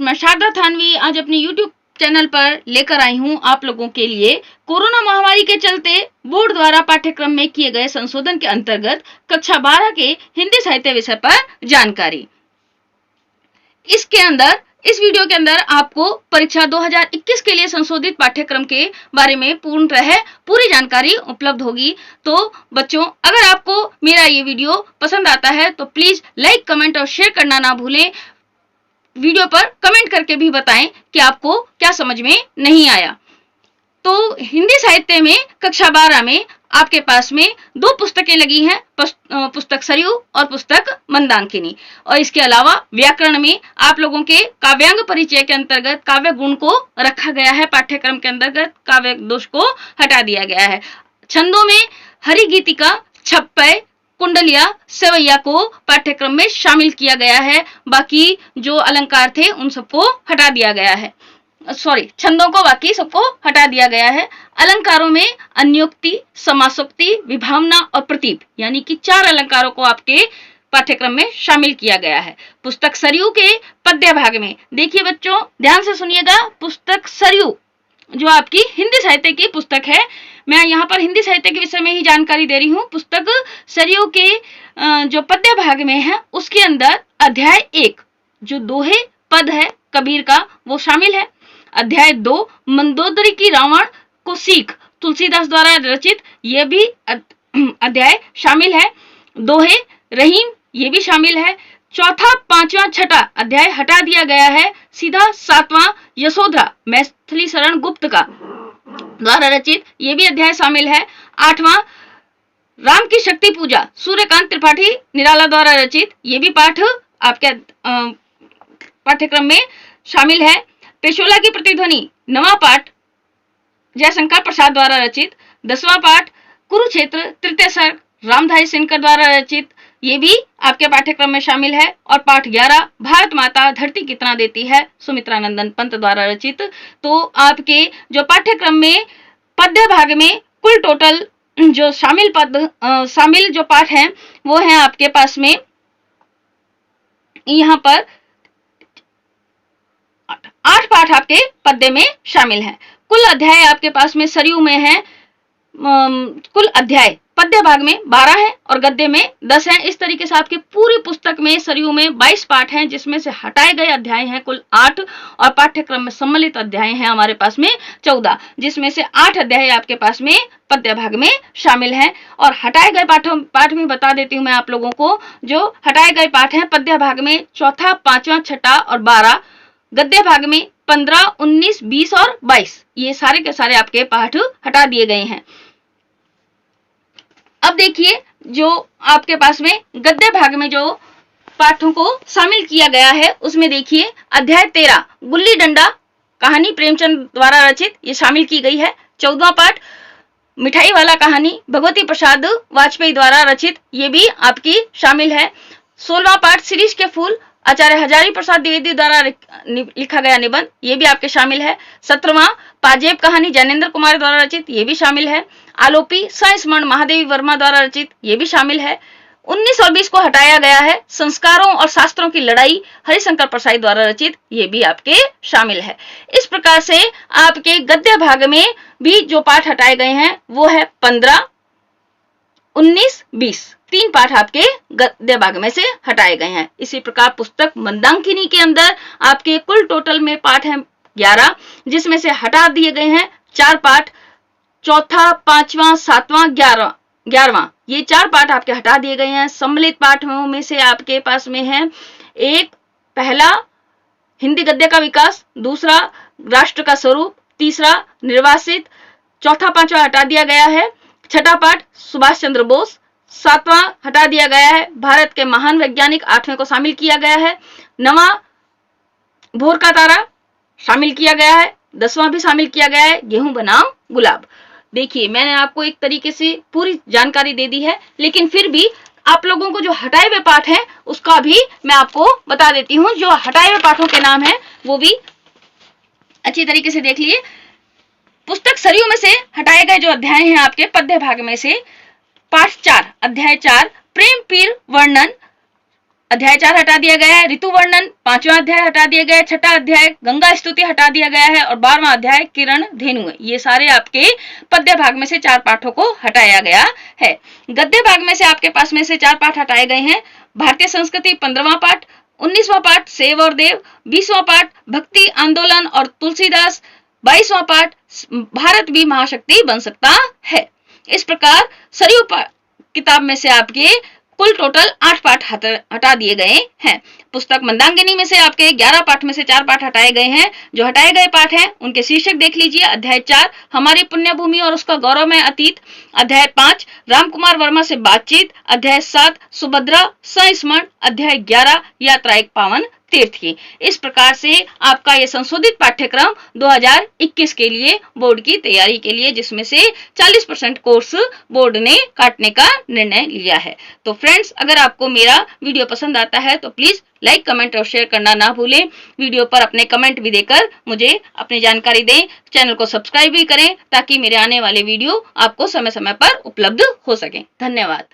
मैं शारदा थानवी आज अपनी YouTube चैनल पर लेकर आई हूं आप लोगों के लिए कोरोना महामारी के चलते बोर्ड द्वारा पाठ्यक्रम में किए गए संशोधन के अंतर्गत कक्षा 12 के हिंदी साहित्य विषय पर जानकारी। इस वीडियो के अंदर आपको परीक्षा 2021 के लिए संशोधित पाठ्यक्रम के बारे में पूरी जानकारी उपलब्ध होगी। तो बच्चों, अगर आपको मेरा ये वीडियो पसंद आता है तो प्लीज लाइक, कमेंट और शेयर करना ना भूलें। वीडियो पर कमेंट करके भी बताएं कि आपको क्या समझ में नहीं आया। तो हिंदी साहित्य में कक्षा 12 में आपके पास में दो पुस्तकें लगी हैं, पुस्तक सरयू और पुस्तक मंदाकिनी। और इसके अलावा व्याकरण में आप लोगों के काव्यांग परिचय के अंतर्गत काव्य गुण को रखा गया है। पाठ्यक्रम के अंतर्गत काव्य दोष को हटा दिया गया है। छंदों में हरि गीतिका, छप्पय, कुंडलिया, सेवैया को पाठ्यक्रम में शामिल किया गया है। बाकी जो अलंकार थे उन सबको हटा दिया गया है। छंदों को बाकी सबको हटा दिया गया है। अलंकारों में अन्योक्ति, समासोक्ति, विभावना और प्रतीप यानी कि 4 अलंकारों को आपके पाठ्यक्रम में शामिल किया गया है। पुस्तक सरयू के पद्य भाग में देखिए बच्चों, ध्यान से सुनिएगा। पुस्तक सरयू जो आपकी हिंदी साहित्य की पुस्तक है, मैं यहाँ पर हिंदी साहित्य के विषय में ही जानकारी दे रही हूँ। पुस्तक सरयू के जो पद्य भाग में है उसके अंदर अध्याय 1 जो दोहे पद है कबीर का वो शामिल है। अध्याय 2 मंदोदरी की रावण को सीख तुलसीदास द्वारा रचित ये भी अध्याय शामिल है। दोहे रहीम ये भी शामिल है। चौथा, 5वां, 6ठा अध्याय हटा दिया गया है। सीधा 7वां यशोधरा मैथिली शरण गुप्त का द्वारा रचित ये भी अध्याय शामिल है। 8वां राम की शक्ति पूजा सूर्यकांत त्रिपाठी निराला द्वारा रचित ये भी पाठ आपके पाठ्यक्रम में शामिल है। त्रिशूला की प्रतिध्वनि 9वां पाठ जयशंकर प्रसाद द्वारा रचित। 10वां पाठ कुरुक्षेत्र तृतीय सर्ग रामधारी सिनकर द्वारा रचित ये भी आपके पाठ्यक्रम में शामिल है। और पाठ 11 भारत माता धरती कितना देती है सुमित्रा नंदन पंत द्वारा रचित। तो आपके जो पाठ्यक्रम में पद्य भाग में कुल टोटल जो शामिल जो पाठ हैं वो हैं आपके पास में यहाँ पर 8 पाठ आपके पद्य में शामिल हैं। कुल अध्याय आपके पास में सरयू में है, कुल अध्याय पद्य भाग में 12 है और गद्य में 10 है। इस तरीके से आपकी पूरी पुस्तक में सरयू में 22 पाठ हैं, जिसमें से हटाए गए अध्याय हैं कुल 8 और पाठ्यक्रम में सम्मिलित अध्याय हैं हमारे पास में 14, जिसमें से 8 अध्याय आपके पास में पद्य भाग में शामिल हैं। और हटाए गए पाठ में बता देती हूँ मैं आप लोगों को। जो हटाए गए पाठ हैं पद्य भाग में चौथा, 5वां, 6ठा और 12, गद्य भाग में 15, 19, 20 और 22 ये सारे के सारे आपके पाठ हटा दिए गए हैं। अब देखिए जो आपके पास में गद्य भाग में जो पाठों को शामिल किया गया है उसमें देखिए अध्याय 13 गुल्ली डंडा कहानी प्रेमचंद द्वारा रचित ये शामिल की गई है। 14वां पाठ मिठाई वाला कहानी भगवती प्रसाद वाजपेयी द्वारा रचित ये भी आपकी शामिल है। 16वां पाठ शिरीष के फूल आचार्य हजारी प्रसाद द्विवेदी द्वारा लिखा गया निबंध ये भी आपके शामिल है। 17वां पाजेब कहानी जैनेन्द्र कुमार द्वारा रचित ये भी शामिल है। आलोपी संस्मरण महादेवी वर्मा द्वारा रचित ये भी शामिल है। 19 और 20 को हटाया गया है। संस्कारों और शास्त्रों की लड़ाई हरिशंकर प्रसाद द्वारा रचित ये भी आपके शामिल है। इस प्रकार से आपके गद्य भाग में भी जो पाठ हटाए गए हैं वो है 15, 19, 20 3 पाठ आपके गद्य भाग में से हटाए गए हैं। इसी प्रकार पुस्तक मंदाकिनी के अंदर आपके कुल टोटल में पाठ हैं 11, जिसमें से हटा दिए गए हैं 4 पाठ, चौथा, 5वां, 7वां, 11वां ये 4 पाठ आपके हटा दिए गए हैं। सम्मिलित पाठों में से आपके पास में है एक, पहला हिंदी गद्य का विकास, दूसरा राष्ट्र का स्वरूप, तीसरा निर्वासित, चौथा, 5वां हटा दिया गया है। 6ठा पाठ सुभाष चंद्र बोस, 7वां हटा दिया गया है भारत के महान वैज्ञानिक, 8वें को शामिल किया गया है। 9वां भोर का तारा शामिल किया गया है। 10वां भी शामिल किया गया है गेहूं बनाम गुलाब। देखिए मैंने आपको एक तरीके से पूरी जानकारी दे दी है, लेकिन फिर भी आप लोगों को जो हटाए हुए पाठ हैं उसका भी मैं आपको बता देती हूँ। जो हटाए हुए पाठों के नाम है वो भी अच्छी तरीके से देख लिए। पुस्तक सरयू में से हटाए गए जो अध्याय हैं आपके पद्य भाग में से पाठ 4 अध्याय 4 प्रेम पीर वर्णन अध्याय 4 हटा दिया गया है। ऋतु वर्णन 5वां अध्याय हटा दिया गया है। 6ठा अध्याय गंगा स्तुति हटा दिया गया है और 12वां अध्याय किरण धेनु। ये सारे आपके पद्य भाग में से 4 पाठों को हटाया गया है। गद्य भाग में से आपके पास में से 4 पाठ हटाए गए हैं। भारतीय संस्कृति 15वां पाठ, 19वां पाठ सेव और देव, 20वां पाठ भक्ति आंदोलन और तुलसीदास, 22वां पाठ भारत भी महाशक्ति बन सकता है। इस प्रकार सरयू किताब में से आपके कुल टोटल 8 पाठ हटा दिए गए हैं। पुस्तक मंदाकिनी में से आपके 11 पाठ में से 4 पाठ हटाए गए हैं। जो हटाए गए पाठ हैं उनके शीर्षक देख लीजिए। अध्याय 4 हमारी पुण्य भूमि और उसका गौरवमय अतीत, अध्याय 5 रामकुमार वर्मा से बातचीत, अध्याय 7 सुभद्रा संस्मरण, अध्याय 11 यात्रा एक पावन तीर्थ की। इस प्रकार से आपका ये संशोधित पाठ्यक्रम 2021 के लिए बोर्ड की तैयारी के लिए, जिसमें से 40% कोर्स बोर्ड ने काटने का निर्णय लिया है। तो फ्रेंड्स, अगर आपको मेरा वीडियो पसंद आता है तो प्लीज लाइक, कमेंट और शेयर करना ना भूलें। वीडियो पर अपने कमेंट भी देकर मुझे अपनी जानकारी दें। चैनल को सब्सक्राइब भी करें ताकि मेरे आने वाले वीडियो आपको समय समय पर उपलब्ध हो सके। धन्यवाद।